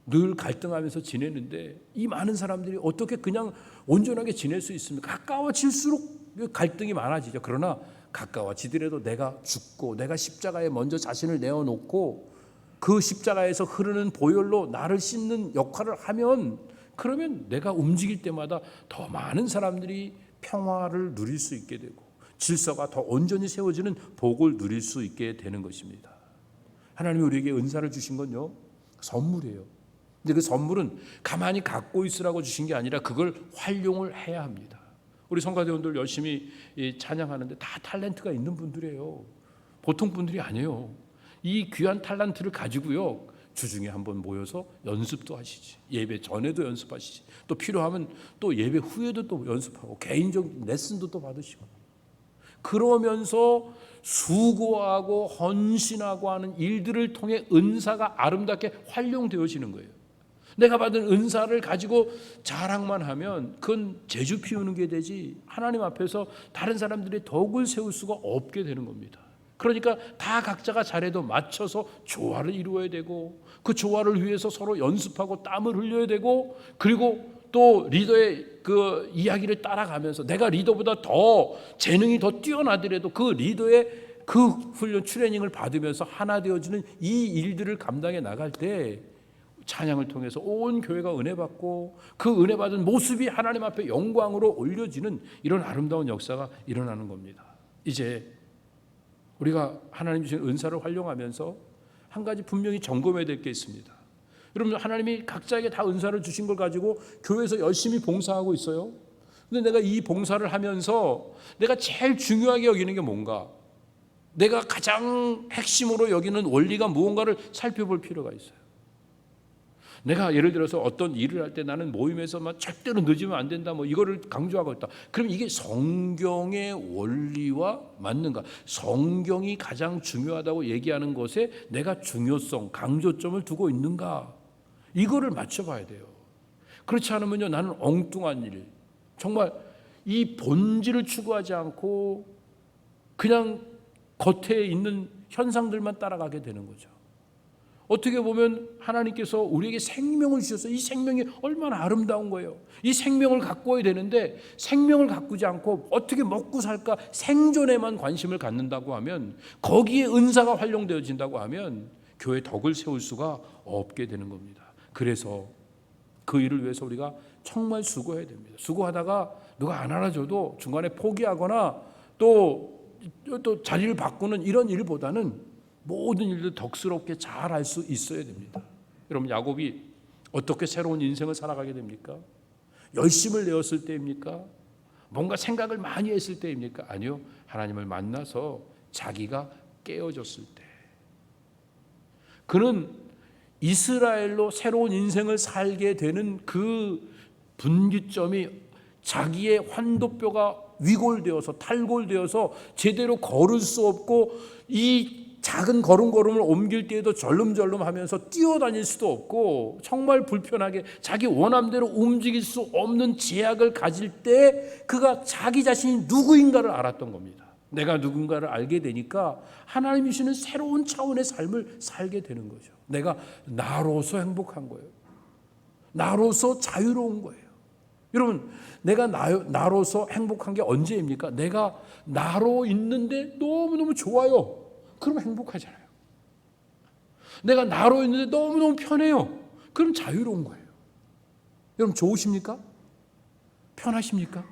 Speaker 1: 늘 갈등하면서 지내는데 이 많은 사람들이 어떻게 그냥 온전하게 지낼 수 있습니까? 가까워질수록 갈등이 많아지죠. 그러나 가까워지더라도 내가 죽고 내가 십자가에 먼저 자신을 내어놓고 그 십자가에서 흐르는 보혈로 나를 씻는 역할을 하면 그러면 내가 움직일 때마다 더 많은 사람들이 평화를 누릴 수 있게 되고 질서가 더 온전히 세워지는 복을 누릴 수 있게 되는 것입니다. 하나님이 우리에게 은사를 주신 건요, 선물이에요. 근데 그 선물은 가만히 갖고 있으라고 주신 게 아니라 그걸 활용을 해야 합니다. 우리 성가대원들 열심히 찬양하는데 다 탤런트가 있는 분들이에요. 보통 분들이 아니에요. 이 귀한 탤런트를 가지고요, 주중에 한번 모여서 연습도 하시지, 예배 전에도 연습하시지, 또 필요하면 또 예배 후에도 또 연습하고 개인적 레슨도 또 받으시고, 그러면서 수고하고 헌신하고 하는 일들을 통해 은사가 아름답게 활용되어지는 거예요. 내가 받은 은사를 가지고 자랑만 하면 그건 제주 피우는 게 되지 하나님 앞에서 다른 사람들의 덕을 세울 수가 없게 되는 겁니다. 그러니까 다 각자가 잘해도 맞춰서 조화를 이루어야 되고, 그 조화를 위해서 서로 연습하고 땀을 흘려야 되고, 그리고 또 리더의 그 이야기를 따라가면서 내가 리더보다 더 재능이 더 뛰어나더라도 그 리더의 그 훈련 트레이닝을 받으면서 하나 되어지는 이 일들을 감당해 나갈 때 찬양을 통해서 온 교회가 은혜 받고 그 은혜 받은 모습이 하나님 앞에 영광으로 올려지는 이런 아름다운 역사가 일어나는 겁니다. 이제 우리가 하나님 주신 은사를 활용하면서 한 가지 분명히 점검해야 될 게 있습니다. 여러분, 하나님이 각자에게 다 은사를 주신 걸 가지고 교회에서 열심히 봉사하고 있어요. 근데 내가 이 봉사를 하면서 내가 제일 중요하게 여기는 게 뭔가, 내가 가장 핵심으로 여기는 원리가 무언가를 살펴볼 필요가 있어요. 내가 예를 들어서 어떤 일을 할 때 나는 모임에서 막 절대로 늦으면 안 된다, 뭐 이거를 강조하고 있다. 그럼 이게 성경의 원리와 맞는가? 성경이 가장 중요하다고 얘기하는 것에 내가 중요성, 강조점을 두고 있는가? 이거를 맞춰봐야 돼요. 그렇지 않으면요, 나는 엉뚱한 일, 정말 이 본질을 추구하지 않고 그냥 겉에 있는 현상들만 따라가게 되는 거죠. 어떻게 보면 하나님께서 우리에게 생명을 주셔서 이 생명이 얼마나 아름다운 거예요. 이 생명을 가꿔야 되는데 생명을 가꾸지 않고 어떻게 먹고 살까 생존에만 관심을 갖는다고 하면, 거기에 은사가 활용되어진다고 하면 교회 덕을 세울 수가 없게 되는 겁니다. 그래서 그 일을 위해서 우리가 정말 수고해야 됩니다. 수고하다가 누가 안 알아줘도 중간에 포기하거나 또 자리를 바꾸는 이런 일보다는 모든 일들 덕스럽게 잘 할 수 있어야 됩니다. 여러분, 야곱이 어떻게 새로운 인생을 살아가게 됩니까? 열심을 내었을 때입니까? 뭔가 생각을 많이 했을 때입니까? 아니요, 하나님을 만나서 자기가 깨어졌을 때. 그는 이스라엘로 새로운 인생을 살게 되는 그 분기점이 자기의 환도뼈가 위골되어서 탈골되어서 제대로 걸을 수 없고, 이 작은 걸음걸음을 옮길 때에도 절름절름하면서 뛰어다닐 수도 없고 정말 불편하게 자기 원함대로 움직일 수 없는 제약을 가질 때 그가 자기 자신이 누구인가를 알았던 겁니다. 내가 누군가를 알게 되니까 하나님이 주시는 새로운 차원의 삶을 살게 되는 거죠. 내가 나로서 행복한 거예요. 나로서 자유로운 거예요. 여러분, 내가 나로서 행복한 게 언제입니까? 내가 나로 있는데 너무너무 좋아요. 그럼 행복하잖아요. 내가 나로 있는데 너무너무 편해요. 그럼 자유로운 거예요. 여러분, 좋으십니까? 편하십니까?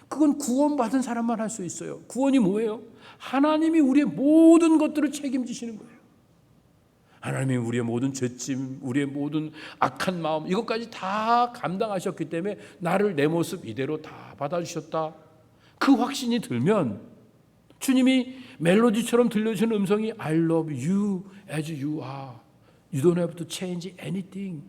Speaker 1: 그건 구원받은 사람만 할 수 있어요. 구원이 뭐예요? 하나님이 우리의 모든 것들을 책임지시는 거예요. 하나님이 우리의 모든 죄짐, 우리의 모든 악한 마음, 이것까지 다 감당하셨기 때문에 나를 내 모습 이대로 다 받아주셨다. 그 확신이 들면 주님이 멜로디처럼 들려주는 음성이 I love you as you are. You don't have to change anything.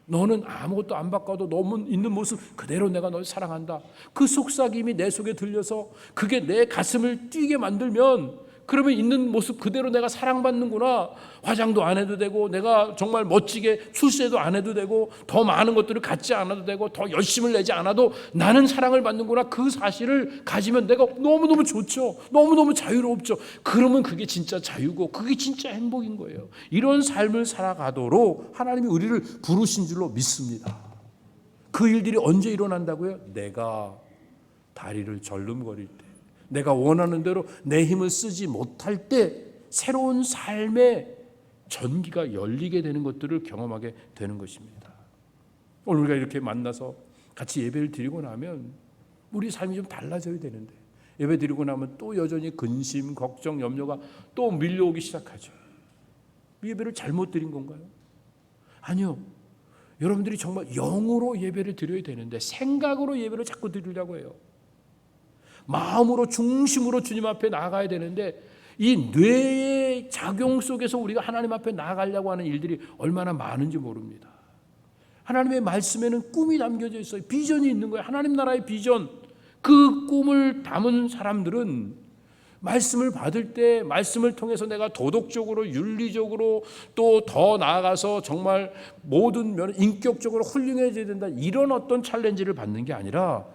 Speaker 1: 너는 아무것도 안 바꿔도 너무 있는 모습 그대로 내가 널 사랑한다. 그 속삭임이 내 속에 들려서 그게 내 가슴을 뛰게 만들면, 그러면 있는 모습 그대로 내가 사랑받는구나. 화장도 안 해도 되고, 내가 정말 멋지게 출세도 안 해도 되고, 더 많은 것들을 갖지 않아도 되고, 더 열심을 내지 않아도 나는 사랑을 받는구나. 그 사실을 가지면 내가 너무너무 좋죠. 너무너무 자유롭죠. 그러면 그게 진짜 자유고 그게 진짜 행복인 거예요. 이런 삶을 살아가도록 하나님이 우리를 부르신 줄로 믿습니다. 그 일들이 언제 일어난다고요? 내가 다리를 절름거릴 때, 내가 원하는 대로 내 힘을 쓰지 못할 때 새로운 삶의 전기가 열리게 되는 것들을 경험하게 되는 것입니다. 오늘 우리가 이렇게 만나서 같이 예배를 드리고 나면 우리 삶이 좀 달라져야 되는데, 예배 드리고 나면 또 여전히 근심, 걱정, 염려가 또 밀려오기 시작하죠. 예배를 잘못 드린 건가요? 아니요. 여러분들이 정말 영으로 예배를 드려야 되는데 생각으로 예배를 자꾸 드리려고 해요. 마음으로, 중심으로 주님 앞에 나아가야 되는데 이 뇌의 작용 속에서 우리가 하나님 앞에 나아가려고 하는 일들이 얼마나 많은지 모릅니다. 하나님의 말씀에는 꿈이 담겨져 있어요. 비전이 있는 거예요. 하나님 나라의 비전. 그 꿈을 담은 사람들은 말씀을 받을 때 말씀을 통해서 내가 도덕적으로, 윤리적으로, 또 더 나아가서 정말 모든 면 인격적으로 훌륭해져야 된다, 이런 어떤 챌린지를 받는 게 아니라,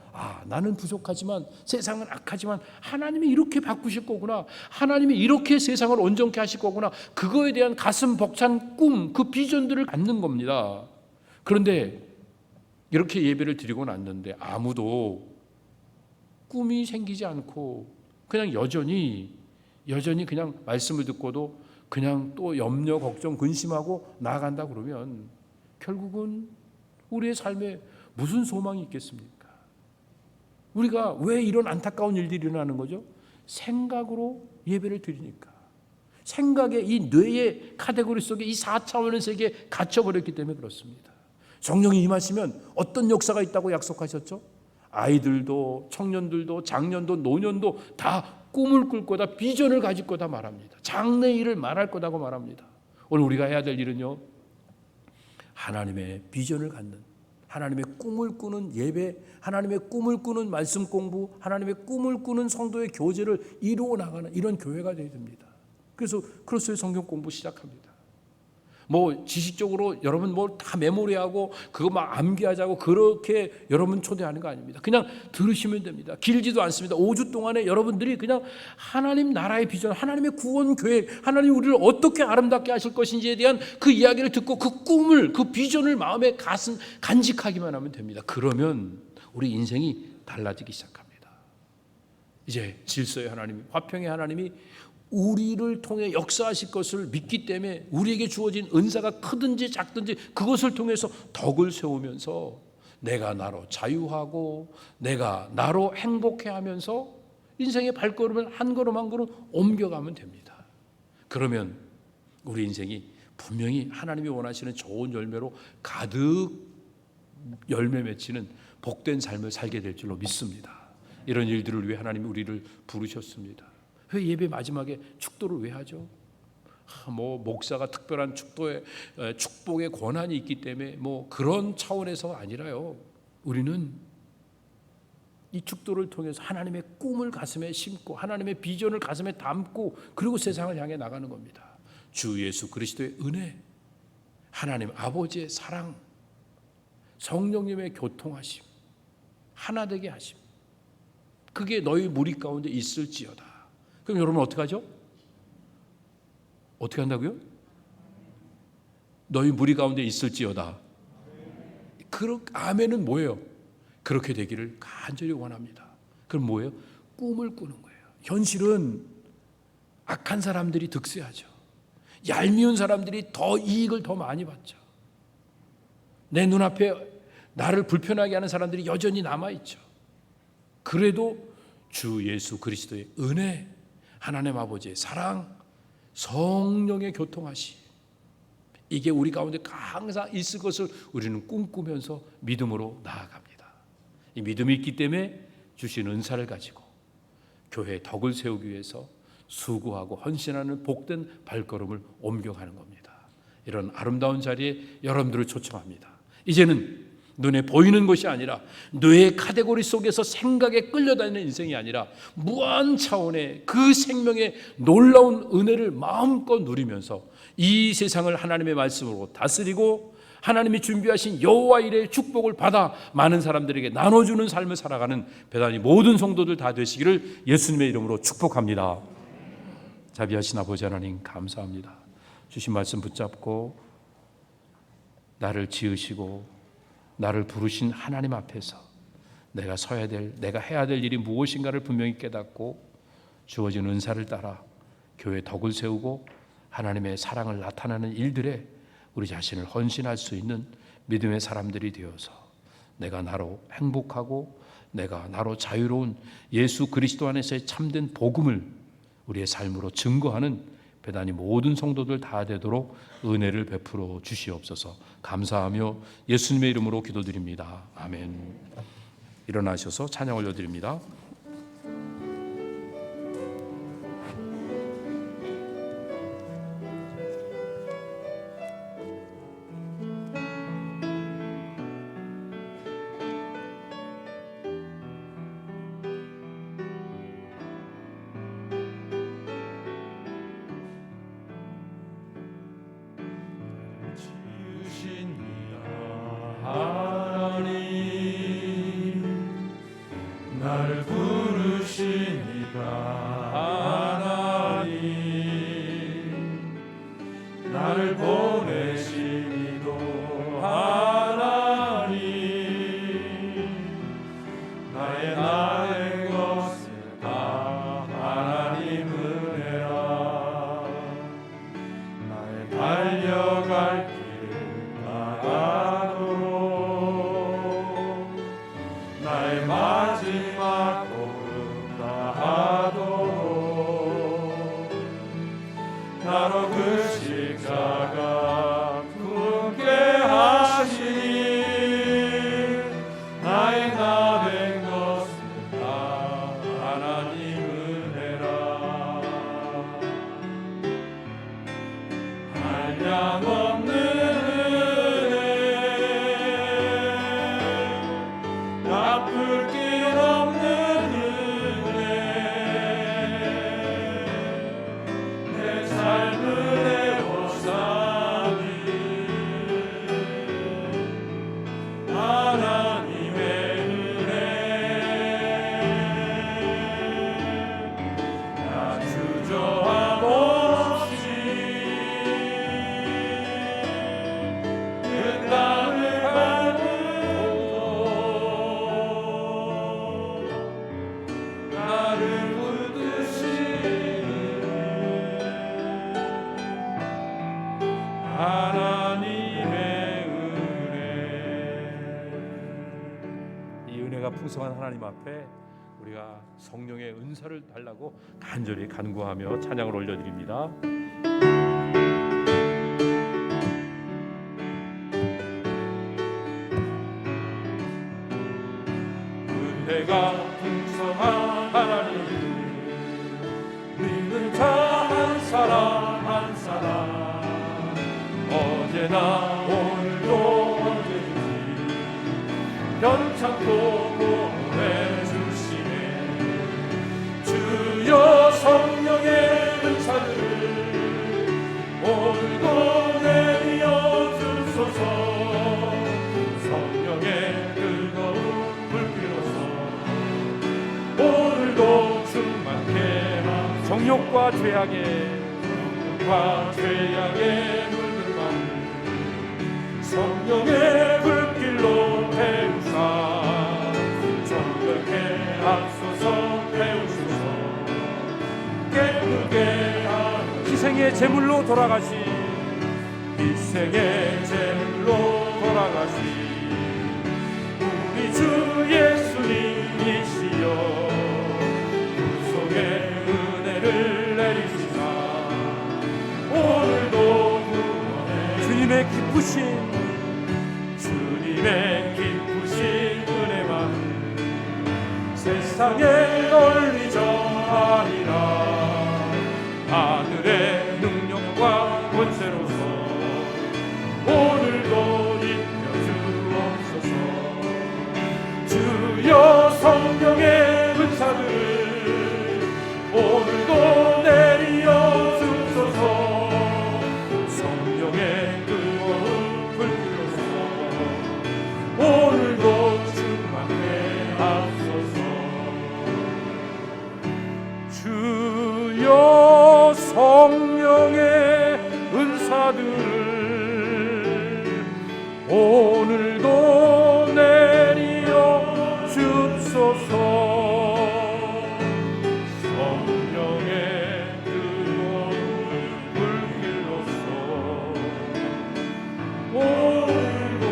Speaker 1: 나는 부족하지만, 세상은 악하지만 하나님이 이렇게 바꾸실 거구나, 하나님이 이렇게 세상을 온전케 하실 거구나, 그거에 대한 가슴 벅찬 꿈, 그 비전들을 갖는 겁니다. 그런데 이렇게 예배를 드리고 났는데 아무도 꿈이 생기지 않고 그냥 여전히 그냥 말씀을 듣고도 그냥 또 염려, 걱정, 근심하고 나아간다 그러면 결국은 우리의 삶에 무슨 소망이 있겠습니까? 우리가 왜 이런 안타까운 일들이 일어나는 거죠? 생각으로 예배를 드리니까. 생각의 이 뇌의 카테고리 속에 이 4차원의 세계에 갇혀버렸기 때문에 그렇습니다. 성령이 임하시면 어떤 역사가 있다고 약속하셨죠? 아이들도, 청년들도, 장년도, 노년도 다 꿈을 꿀 거다, 비전을 가질 거다 말합니다. 장래일을 말할 거다고 말합니다. 오늘 우리가 해야 될 일은요, 하나님의 비전을 갖는, 하나님의 꿈을 꾸는 예배, 하나님의 꿈을 꾸는 말씀 공부, 하나님의 꿈을 꾸는 성도의 교제를 이루어 나가는 이런 교회가 되어야 됩니다. 그래서 크로스의 성경 공부 시작합니다. 뭐 지식적으로 여러분 뭐 다 메모리하고 그거 막 암기하자고 그렇게 여러분 초대하는 거 아닙니다. 그냥 들으시면 됩니다. 길지도 않습니다. 5주 동안에 여러분들이 그냥 하나님 나라의 비전, 하나님의 구원 계획, 하나님 우리를 어떻게 아름답게 하실 것인지에 대한 그 이야기를 듣고 그 꿈을, 그 비전을 마음에 간직하기만 하면 됩니다. 그러면 우리 인생이 달라지기 시작합니다. 이제 질서의 하나님, 화평의 하나님이 우리를 통해 역사하실 것을 믿기 때문에 우리에게 주어진 은사가 크든지 작든지 그것을 통해서 덕을 세우면서 내가 나로 자유하고 내가 나로 행복해하면서 인생의 발걸음을 한 걸음 한 걸음 옮겨가면 됩니다. 그러면 우리 인생이 분명히 하나님이 원하시는 좋은 열매로 가득 열매 맺히는 복된 삶을 살게 될 줄로 믿습니다. 이런 일들을 위해 하나님이 우리를 부르셨습니다. 왜 예배 마지막에 축도를 왜 하죠? 뭐 목사가 특별한 축복의 권한이 있기 때문에 뭐 그런 차원에서 아니라요. 우리는 이 축도를 통해서 하나님의 꿈을 가슴에 심고 하나님의 비전을 가슴에 담고 그리고 세상을 향해 나가는 겁니다. 주 예수 그리스도의 은혜, 하나님 아버지의 사랑, 성령님의 교통하심, 하나 되게 하심, 그게 너희 무리 가운데 있을지어다. 그럼 여러분 어떻게 하죠? 어떻게 한다고요? 너희 무리 가운데 있을지어다. 아멘은 뭐예요? 그렇게 되기를 간절히 원합니다. 그럼 뭐예요? 꿈을 꾸는 거예요. 현실은 악한 사람들이 득세하죠. 얄미운 사람들이 더 이익을 더 많이 받죠. 내 눈앞에 나를 불편하게 하는 사람들이 여전히 남아있죠. 그래도 주 예수 그리스도의 은혜, 하나님 아버지의 사랑, 성령의 교통하심, 이게 우리 가운데 항상 있을 것을 우리는 꿈꾸면서 믿음으로 나아갑니다. 이 믿음이 있기 때문에 주신 은사를 가지고 교회의 덕을 세우기 위해서 수고하고 헌신하는 복된 발걸음을 옮겨가는 겁니다. 이런 아름다운 자리에 여러분들을 초청합니다. 이제는 눈에 보이는 것이 아니라 뇌의 카테고리 속에서 생각에 끌려다니는 인생이 아니라 무한 차원의 그 생명의 놀라운 은혜를 마음껏 누리면서 이 세상을 하나님의 말씀으로 다스리고 하나님이 준비하신 여호와 일의 축복을 받아 많은 사람들에게 나눠주는 삶을 살아가는 배단이 모든 성도들 다 되시기를 예수님의 이름으로 축복합니다. 자비하신 아버지 하나님 감사합니다. 주신 말씀 붙잡고 나를 지으시고 나를 부르신 하나님 앞에서 내가 서야 될, 내가 해야 될 일이 무엇인가를 분명히 깨닫고 주어진 은사를 따라 교회 덕을 세우고 하나님의 사랑을 나타내는 일들에 우리 자신을 헌신할 수 있는 믿음의 사람들이 되어서 내가 나로 행복하고 내가 나로 자유로운 예수 그리스도 안에서의 참된 복음을 우리의 삶으로 증거하는 배단이 모든 성도들 다 되도록 은혜를 베풀어 주시옵소서. 감사하며 예수님의 이름으로 기도드립니다. 아멘. 일어나셔서 찬양 올려드립니다.
Speaker 2: 나를 부르시니까 하나님, 나를 보내시니도 하나님, 나의 것을 다 하나님 은혜라. 나의 달려갈 길 나가도록 나의 마지막 걸음 다하도록 나로 그 십자가 품게 하시니 나의 나 된 것은 다 하나님 은혜라. 한량없는 나쁠 길 없는 은혜, 내 삶을 애워싸니 하나님의 은혜. 나 주저함 없이 그 땅을 나를 붙드시는 하나님의 은혜.
Speaker 1: 이 은혜가 풍성한 하나님 앞에 우리가 성령의 은사를 달라고 간절히 간구하며 찬양을 올려드립니다.
Speaker 2: 은혜가 풍성한 하나님, 믿는 자 한 사람 한 사람, 어제나 오늘도 언제든지 변찮고 보내 주시네. 주여 성령의 은사를 오늘도 내려 주소서. 성령의 뜨거운 불길로서 오늘도 충만케 하소서.
Speaker 1: 정욕과 죄악의
Speaker 2: 물든 마음 성령의 불길로 태우사 정결케 하소서. 태우소서. 깨끗게 하소서.
Speaker 1: 희생의 제물로 돌아가신
Speaker 2: 희생의 제물로 돌아가신 우리 주 예수님이시여, 구속의 은혜를 내리시사 오늘도 구원해
Speaker 1: 주님의 기쁘신
Speaker 2: 은혜만은 세상에 널리 전하리라. 하늘의 능력과 권세로서 오늘도 입혀 주옵소서. 주여 성령의 은사들을 오늘도 내리어 주소서. 성령의 뜨거운 불길로서 오늘도 충만케 하소서. 주여 성령의 은사들을 오늘도 내리어 주소서. 성령의 뜨거운 불길로서 오늘도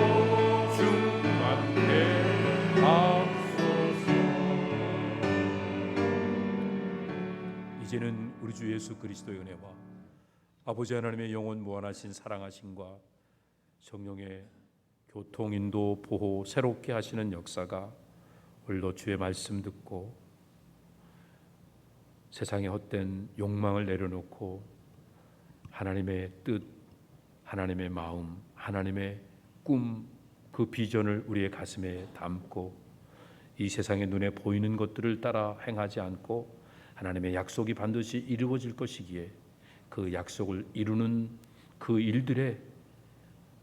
Speaker 1: 주 예수 그리스도의 은혜와 아버지 하나님의 영원 무한하신 사랑하심과 성령의 교통 인도 보호 새롭게 하시는 역사가 오늘도 주의 말씀 듣고 세상의 헛된 욕망을 내려놓고 하나님의 뜻, 하나님의 마음, 하나님의 꿈, 그 비전을 우리의 가슴에 담고 이 세상의 눈에 보이는 것들을 따라 행하지 않고 하나님의 약속이 반드시 이루어질 것이기에 그 약속을 이루는 그 일들에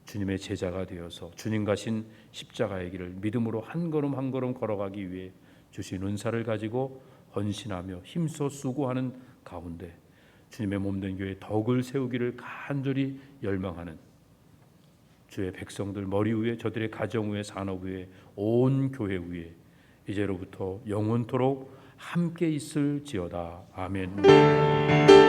Speaker 1: 주님의 제자가 되어서 주님 가신 십자가의 길을 믿음으로 한 걸음 한 걸음 걸어가기 위해 주신 은사를 가지고 헌신하며 힘써 수고하는 가운데 주님의 몸된 교회 덕을 세우기를 간절히 열망하는 주의 백성들 머리 위에 저들의 가정 위에 산업 위에 온 교회 위에 이제로부터 영원토록 함께 있을지어다. 아멘.